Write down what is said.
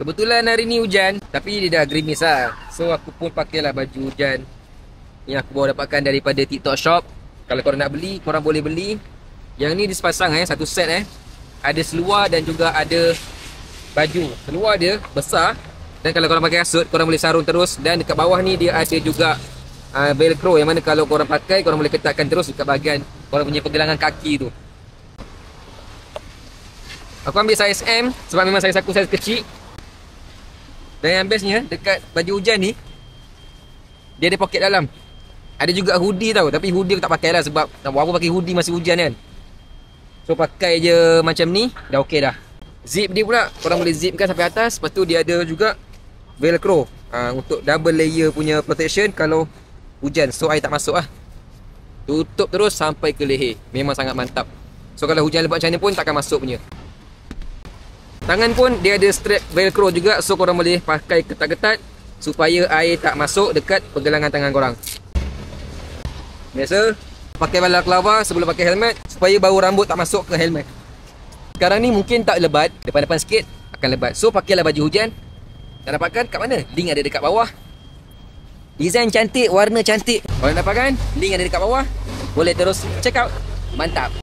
Kebetulan hari ni hujan, tapi dia dah gerimis lah. So aku pun pakailah baju hujan yang aku baru dapatkan daripada TikTok Shop. Kalau korang nak beli, korang boleh beli. Yang ni dia sepasang satu set Ada seluar dan juga ada baju. Seluar dia besar, dan kalau korang pakai kasut, korang boleh sarung terus. Dan dekat bawah ni dia ada juga velcro, yang mana kalau korang pakai, korang boleh ketatkan terus dekat bahagian korang punya pergelangan kaki tu. Aku ambil saiz M sebab memang saiz aku saiz kecil. Dan yang bestnya, dekat baju hujan ni dia ada poket dalam. Ada juga hoodie tau, tapi hoodie aku tak pakai lah sebab nak buat apa pakai hoodie masih hujan kan. So pakai je macam ni, dah okey dah. Zip dia pula, korang boleh zipkan sampai atas. Lepas tu dia ada juga velcro untuk double layer punya protection kalau hujan, so air tak masuk lah. Tutup terus sampai ke leher. Memang sangat mantap. So kalau hujan lebat macam ni pun takkan masuk punya. Tangan pun dia ada strap velcro juga, so korang boleh pakai ketat-ketat supaya air tak masuk dekat pergelangan tangan korang. Biasa pakai balaclava sebelum pakai helmet supaya bau rambut tak masuk ke helmet. Sekarang ni mungkin tak lebat, depan-depan sikit akan lebat. So pakailah baju hujan. Nak dapatkan kat mana? Link ada dekat bawah. Design cantik, warna cantik. Kalau nak dapatkan, link ada dekat bawah. Boleh terus check out. Mantap.